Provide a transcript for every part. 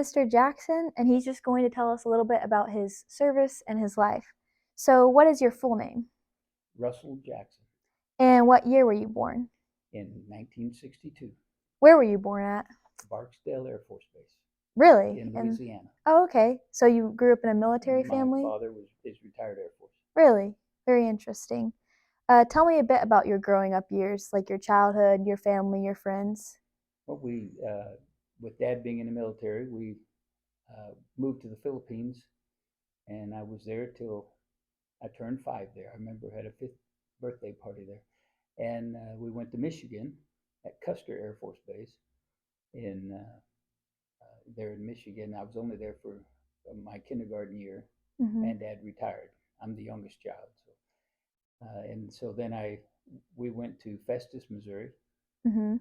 Mr. Jackson, and he's just going to tell us a little bit about his service and his life. So, what is your full name? Russell Jackson And what year were you born? in 1962, Where were you born at? Barksdale Air Force Base Really? in And Louisiana. oh, okay. So you grew up in a military My family? father is retired Air Force. Really? Very interesting. Tell me a bit about your growing up years, like your childhood, your family, your friends. Well, with Dad being in the military, we moved to the Philippines, and I was there till I turned 5 there. I remember I had a 5th birthday party there, and we went to Michigan at Custer Air Force Base in there in Michigan. I was only there for my kindergarten year, Mm-hmm. and Dad retired. I'm the youngest child, and so then we went to Festus, Missouri, Mm-hmm.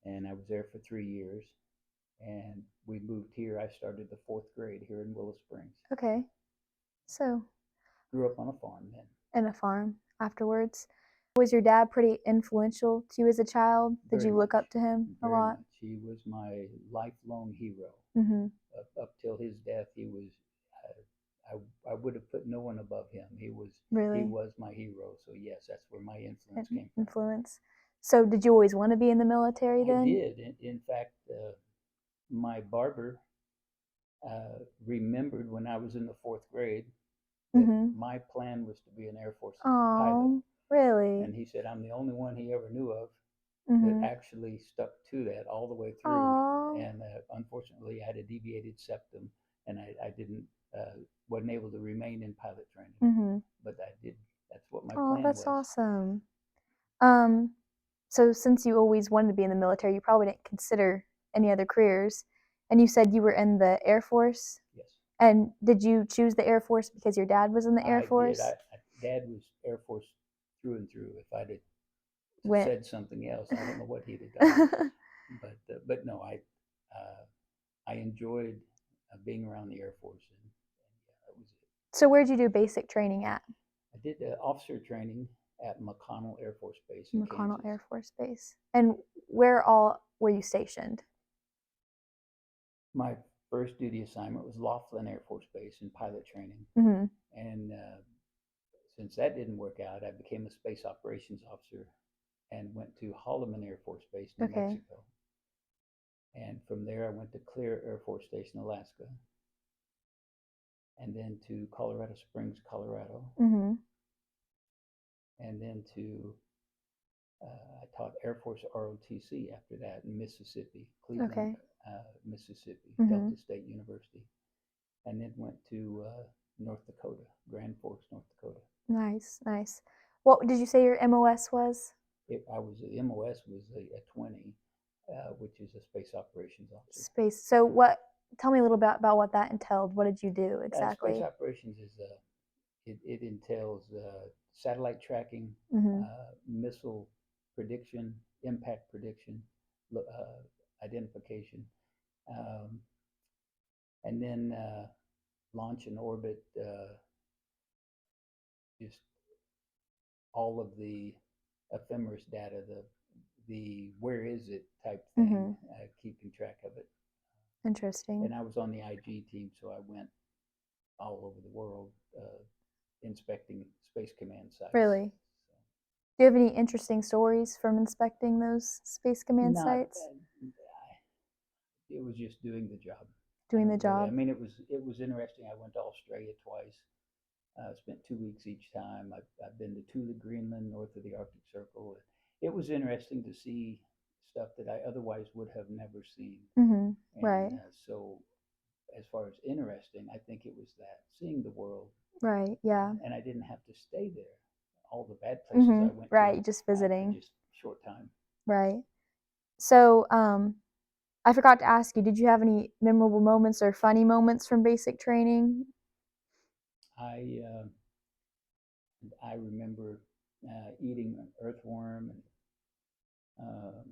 and I was there for 3 years. And we moved here. I started the 4th grade here in Willow Springs. Okay. So, Grew up on a farm then. and a farm afterwards. Was your dad pretty influential to you as a child? Did Very you look much, up to him a very lot? much. He was my lifelong hero. Mm-hmm. Up till his death, he was. I would have put no one above him. He Really? was my hero. So yes, that's where my influence came from. Influence. So, did you always want to be in the military I then? did. In fact, my barber remembered when I was in the 4th grade that Mm-hmm. my plan was to be an Air Force pilot. Oh, really? And he said I'm the only one he ever knew of that Mm-hmm. actually stuck to that all the way through. Oh, And unfortunately, I had a deviated septum, and I didn't wasn't able to remain in pilot training. mm-hmm. But I did. That's what my Oh, plan that's was. awesome. Um, so since you always wanted to be in the military, you probably didn't consider any other careers. And you said you were in the Air Force. Yes, And did you choose the Air Force because your dad was in the Air I did. Force? Dad was Air Force through and through. If I'd have Went. said something else, I don't know what he'd have done. But no, I enjoyed being around the Air Force, and yeah, that was it. So where'd you do basic training at? I did officer training at McConnell Air Force Base in McConnell Kansas. Air Force Base. And where all were you stationed? My first duty assignment was Laughlin Air Force Base in pilot training, Mm-hmm. and since that didn't work out, I became a space operations officer and went to Holloman Air Force Base, New Okay. Mexico. And from there, I went to Clear Air Force Station, Alaska, and then to Colorado Springs, Colorado, Mm-hmm. and then to I taught Air Force ROTC after that in Mississippi, Cleveland, Okay. Mississippi, Mm-hmm. Delta State University, and then went to North Dakota, Grand Forks, North Dakota. Nice, nice. What did you say your MOS was? I was the MOS was a 20, which is a space operations officer. Space. So what? Tell me a little bit about what that entailed. What did you do Space exactly? operations is it entails satellite tracking, Mm-hmm. missile prediction, impact prediction, identification, um, and then launch and orbit just all of the ephemeris data, the where is it type Mm-hmm. thing, keeping track of it. Interesting. And I was on the IG team, so I went all over the world inspecting Space Command sites. Really? Do you have any interesting stories from inspecting those Space Command Not. sites? It was just doing the job. I Doing the don't really. I job? mean, it was interesting. I went to Australia twice. Spent 2 weeks each time. I've been to Thule, Greenland, north of the Arctic Circle. It was interesting to see stuff that I otherwise would have never seen. Mm-hmm. And Right. so, as far as interesting, I think it was that seeing the world. Right. Yeah. And I didn't have to stay there. All the bad places Mm-hmm. I went to, Right. Just I visiting. just short time. Right. So, I forgot to ask you, did you have any memorable moments or funny moments from basic training? I uh, I remember eating an earthworm and uh,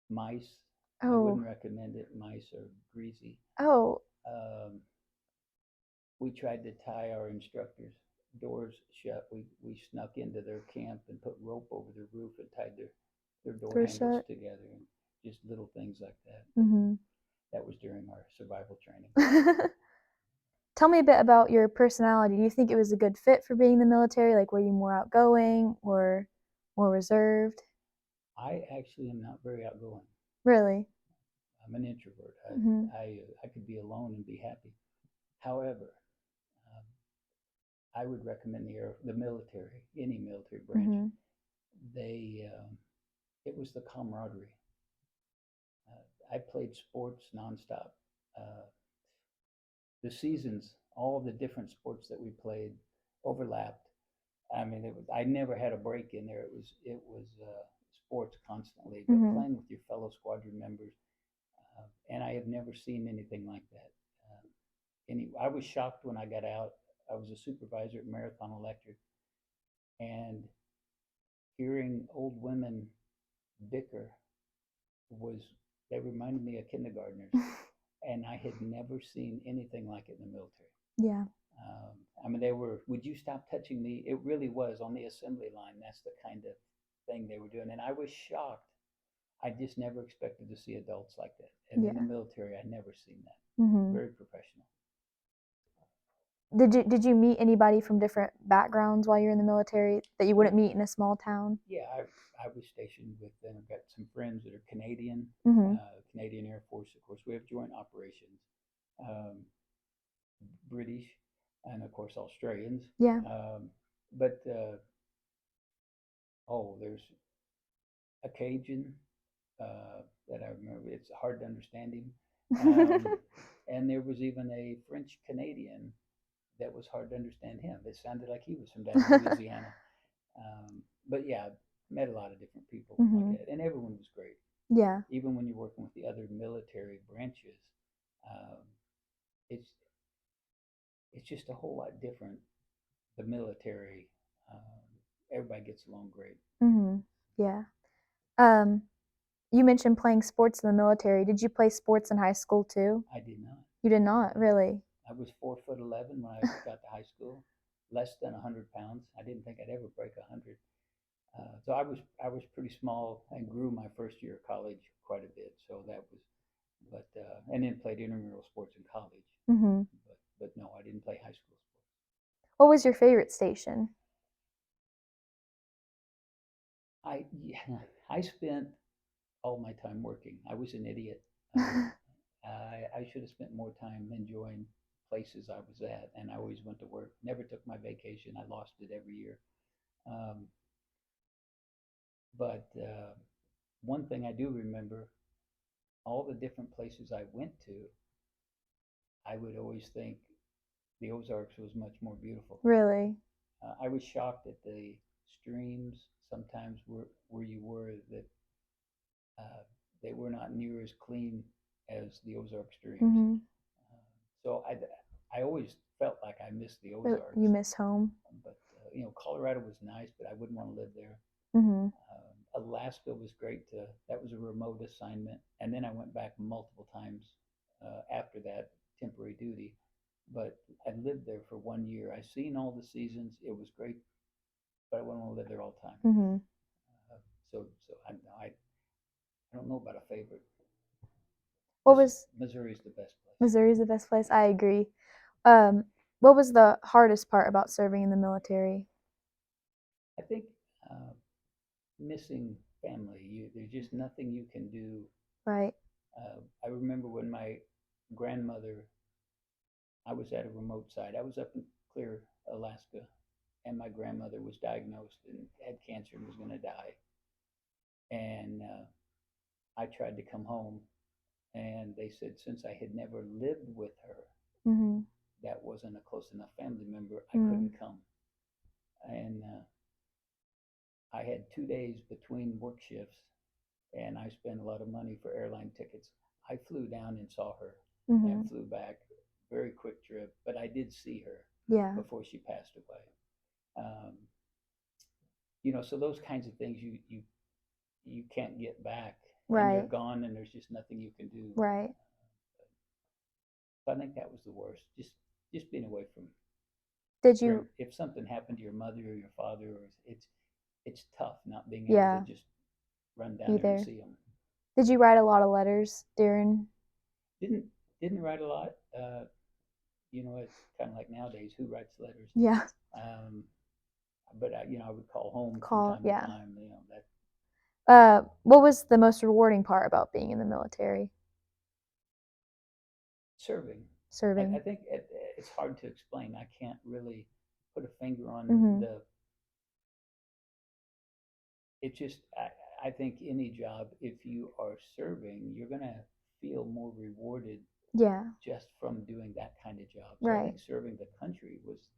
mice. I Oh, wouldn't recommend it. Mice are greasy. oh, Um, we tried to tie our instructors' doors shut. We snuck into their camp and put rope over their roof and tied their door door handles shut. together, and just little things like that. Mm-hmm. that was during our survival training. Tell me a bit about your personality. Do you think it was a good fit for being in the military? Like, were you more outgoing or more reserved? I actually am not very outgoing. Really? I'm an introvert. Mm-hmm. I could be alone and be happy. However, um, I would recommend the military, any military branch. Mm-hmm. They it was the camaraderie. I played sports nonstop. Uh, the seasons, all of the different sports that we played overlapped. I mean, I never had a break in there. It was sports constantly, but Mm-hmm. playing with your fellow squadron members, and I have never seen anything like that. I was shocked when I got out. I was a supervisor at Marathon Electric, and hearing old women bicker was they reminded me of kindergartners, and I had never seen anything like it in the military. Yeah. I mean, they were, would you stop touching me? It really was on the assembly line. That's the kind of thing they were doing. And I was shocked. I just never expected to see adults like that. And in the Yeah. military, I'd never seen that. Mm-hmm. Very professional. Did you meet anybody from different backgrounds while you're in the military that you wouldn't meet in a small town? Yeah, I was stationed with them. I've got some friends that are Canadian, Mm-hmm. Canadian Air Force. Of course, we have joint operations, um, British, and of course, Australians. Yeah. But oh, there's a Cajun that I remember. It's hard to understand him. And there was even a French Canadian that was hard to understand him. It sounded like he was from down in Louisiana. But yeah, met a lot of different people like Mm-hmm. that, and everyone was great. Yeah. Even when you're working with the other military branches, um, it's it's just a whole lot different. The military, everybody gets along great. Mm-hmm. Yeah. Um, you mentioned playing sports in the military. Did you play sports in high school too? I did not. You did not, really? I was 4'11" when I got to high school, less than 100 pounds. I didn't think I'd ever break 100. So I was pretty small and grew my first year of college quite a bit. So that was, but and then played intramural sports in college. Mm-hmm. But no, I didn't play high school sports. What was your favorite station? Yeah, I spent all my time working. I was an idiot. I should have spent more time enjoying places I was at, and I always went to work. Never took my vacation. I lost it every year. Um, but one thing I do remember, all the different places I went to, I would always think the Ozarks was much more beautiful. Really? I was shocked at the streams sometimes where you were that uh, they were not near as clean as the Ozark streams. Mm-hmm. So I always felt like I missed the But Ozarks. you miss home? But Colorado was nice, but I wouldn't want to live there. Mm-hmm. Alaska was great. That was a remote assignment, and then I went back multiple times after that temporary duty. But I lived there for 1 year. I seen all the seasons. It was great, but I wouldn't want to live there all the time. Mm-hmm. So I don't know about a favorite. What was Missouri's the best place. Missouri's the best place? I agree. Um, what was the hardest part about serving in the military? I think uh, missing family. There's just nothing you can do. Right. I remember when my grandmother, I was at a remote site. I was up in Clear, Alaska, and my grandmother was diagnosed and had cancer and was going to die. And I tried to come home, and they said since I had never lived with her, Mm-hmm. that wasn't a close enough family member, I Mm. couldn't come. And I had 2 days between work shifts, and I spent a lot of money for airline tickets. I flew down and saw her Mm-hmm. and flew back. Very quick trip, but I did see her Yeah. before she passed away. So those kinds of things you can't get back, and you're Right. gone, and there's just nothing you can do. Right. So I think that was the worst. Just being away from. Did you? If something happened to your mother or your father, or it's tough not being Yeah. able to just run down there and see them. Did you write a lot of letters during? Didn't didn't write a lot. It's kind of like nowadays, who writes letters? Yeah. Um, but I would call home from Call, time to yeah. time. That What was the most rewarding part about being in the military? serving. I Serving. think it's hard to explain. I can't really put a finger on Mhm. the. It just I think any job, if you are serving, you're gonna feel more rewarded Yeah. just from doing that kind of job. So I Right. think serving the country was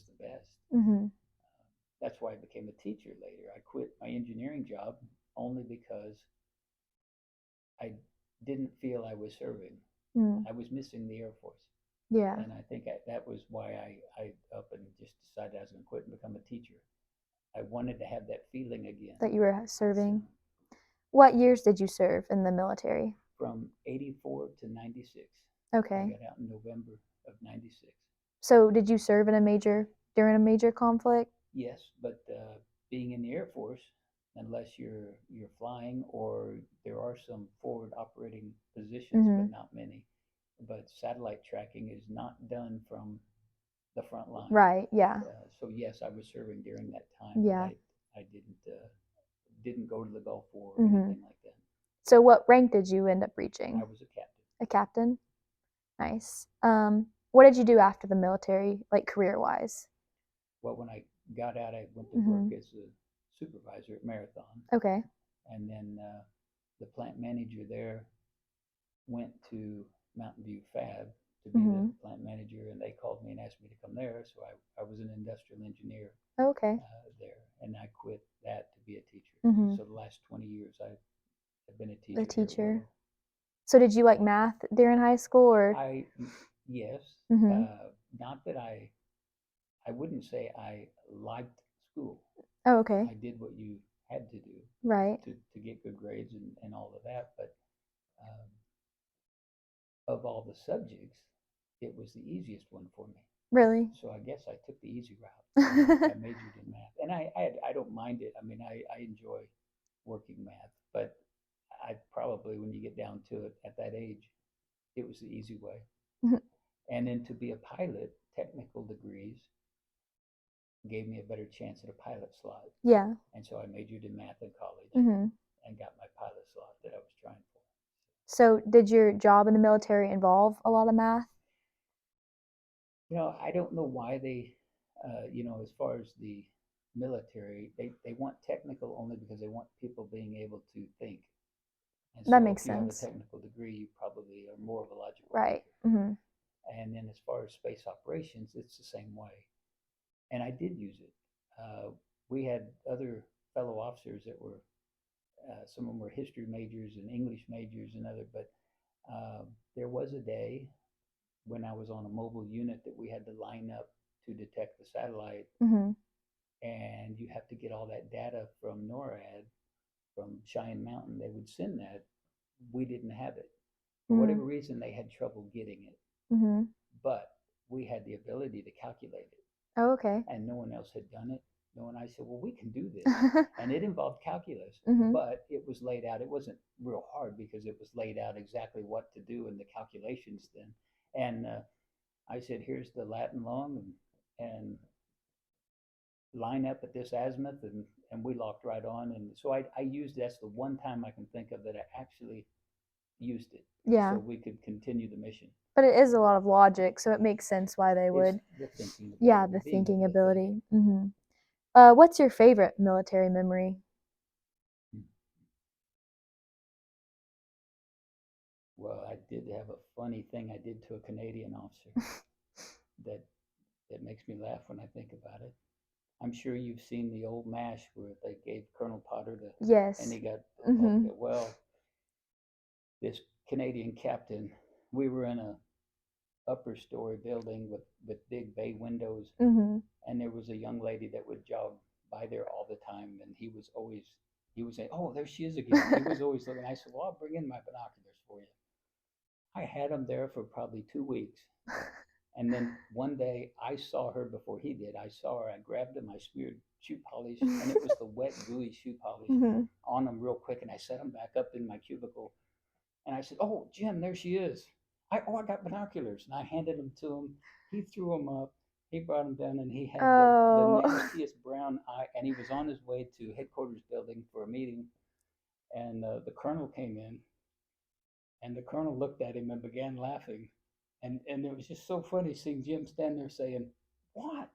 the best. Mhm. That's why I became a teacher later. I quit my engineering job only because I didn't feel I was serving. Mm. I was missing the Air Force. Yeah. And I think that was why I up and just decided I was going to quit and become a teacher. I wanted to have that feeling again. That you were So serving. What years did you serve in the military? from 84 to 96. I Okay. got out in November of 96. So did you serve during a major conflict? Yes, but being in the Air Force, unless you're flying or there are some forward operating positions, but Mhm. not many. But satellite tracking is not done from the front line. Right. Yeah. So yes, I was serving during that time, but Yeah. I didn't go to the Gulf War or Mhm. anything like that. So what rank did you end up I reaching? was a captain. A captain? Nice. What did you do after the military, like career-wise? Well, when I got out, I went to work Mhm. as a supervisor at Marathon, Okay. and then the plant manager there went to Mountain View Fab to be the Mhm. plant manager, and they called me and asked me to come there. So I was an industrial engineer Okay. there, and I quit that to be a teacher. Mhm. So the last 20 years, I've been a The teacher here at teacher. Willow. So did you like math during high school or? I Yes, Mhm. uh, not that I wouldn't say I liked school. Oh, okay. I did what you had to do Right. to get good grades and all of that, but um, of all the subjects, it was the easiest one for me. Really? So I guess I took the easy route and I majored in math. And I don't mind it. I mean, I enjoy working math, but I probably, when you get down to it at that age, it was the easy way. And then to be a pilot, technical degrees gave me a better chance at a pilot slot. Yeah. And so I majored in math in college Mhm. and got my pilot slot that I was trying for. So did your job in the military involve a lot of math? I don't know why as far as the military, they want technical only because they want people being able to think. And That so makes if you have a sense. technical degree, you probably are more of a logical Right. thinker. Mhm. And then as far as space operations, it's the same way. And I did use it. We had other fellow officers that were, some of them were history majors and English majors and other, but there was a day when I was on a mobile unit that we had to line up to detect the satellite, Mhm. and you have to get all that data from NORAD, from Cheyenne Mountain. They would send that. We didn't have it. For whatever Mhm. reason, they had trouble getting it, Mhm. but we had the ability to calculate it, Oh, okay. and no one else had done it. No one. I said, well, we can do this. And it involved calculus, Mhm. but it was laid out. It wasn't real hard because it was laid out exactly what to do in the calculations then. And I said, here's the Latin long and line up at this azimuth, and we locked right on. And so I used that's the one time I can think of that I actually used it so Yeah. we could continue the mission. But it is a lot of logic, so it makes sense why they It's would. the thinking Yeah, ability, the being thinking able to think. ability. Mhm. What's your favorite military memory? Well, I did have a funny thing I did to a Canadian officer that that makes me laugh when I think about it. I'm sure you've seen the old MASH where they gave Colonel Potter and Yes. he got, okay, Mhm. well, this Canadian captain, we were in a upper story building with big bay windows, Mhm. and there was a young lady that would jog by there all the time, and he would say, "Oh, there she is again." He was always looking. I said, "Well, I'll bring in my binoculars for you." I had him there for probably 2 weeks, and then one day I saw her before he did. I saw her. I grabbed him. I smeared shoe polish, and it was the wet, gooey shoe polish Mhm. on him real quick, and I set him back up in my cubicle. And I said, "Oh, Jim, there she is." I got binoculars, and I handed them to him. He threw them up. He brought them down, and he had the Oh. nastiest brown eye. And he was on his way to headquarters building for a meeting. And the colonel came in, and the colonel looked at him and began laughing. And it was just so funny seeing Jim stand there saying, "What?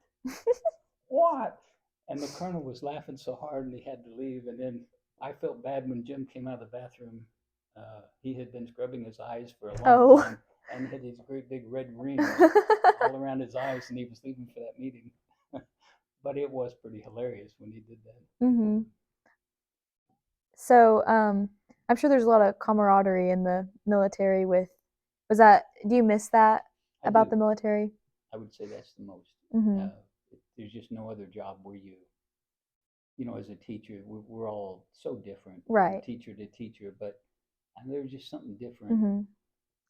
What?" And the colonel was laughing so hard, and he had to leave. And then I felt bad when Jim came out of the bathroom. He had been scrubbing his eyes for a long Oh. time and had these great big red rings all around his eyes, and he was leaving for that meeting. But it was pretty hilarious when he did that. Mm-hmm. So, I'm sure there's a lot of camaraderie in the military do you miss that I about do. the military? I would say that's the most. Mm-hmm. There's just no other job where as a teacher, we're all so different, Right. teacher to teacher, but there's just something different. Mm-hmm.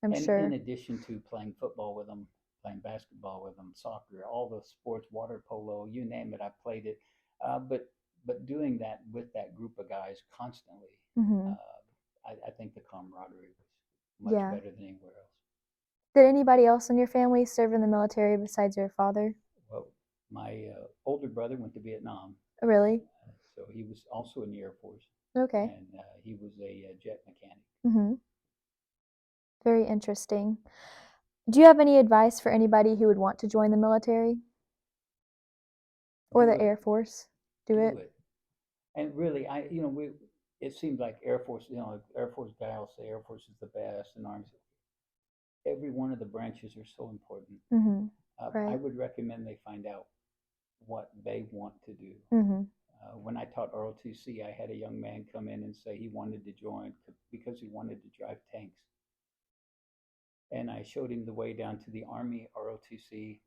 I'm And sure. in addition to playing football with them, playing basketball with them, soccer, all the sports, water polo, you name it, I played it. But doing that with that group of guys constantly, Mm-hmm. I think the camaraderie was much Yeah. better than anywhere else. Did anybody else in your family serve in the military besides your father? Well, my older brother went to Vietnam, Really? so he was also in the Air Force, Okay. and he was a jet mechanic. Mm-hmm. Very interesting. Do you have any advice for anybody who would want to join the military or Do the it. Air Force? Do it. Do it. And really, it seems like Air Force, Air Force guy will say Air Force is the best, and Army. Every one of the branches are so important. Mm-hmm. I Right. would recommend they find out what they want to do. Mm-hmm. When I taught ROTC, I had a young man come in and say he wanted to join because he wanted to drive tanks. And I showed him the way down to the Army ROTC,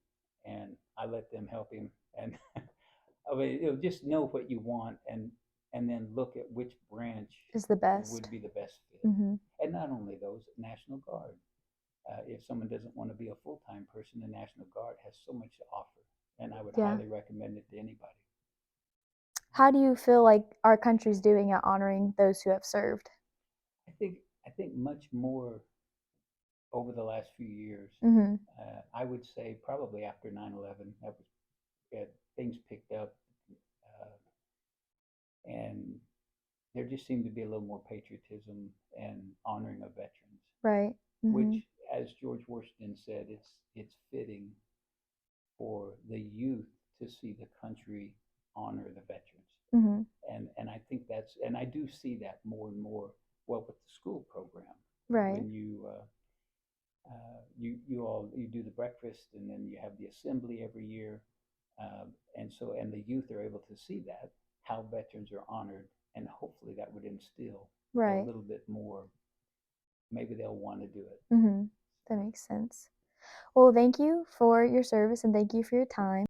and I let them help him. And I mean, just know what you want, and then look at which branch Is the best. would be the best fit. Mm-hmm. And not only those, National Guard. If someone doesn't want to be a full-time person, the National Guard has so much to offer, and I would highly recommend it to anybody. How do you feel like our country's doing at honoring those who have served? I think much more over the last few years. Mm-hmm. I would say probably after 9/11, things picked up, and there just seemed to be a little more patriotism and honoring of veterans. Right. Mm-hmm. Which, as George Washington said, it's fitting for the youth to see the country honor the veterans. Mm-hmm. And I think and I do see that more and more. Well, with the school program, right? When you do the breakfast, and then you have the assembly every year, and the youth are able to see that how veterans are honored, and hopefully that would instill a little bit more. Maybe they'll want to do it. Mm-hmm. That makes sense. Well, thank you for your service and thank you for your time.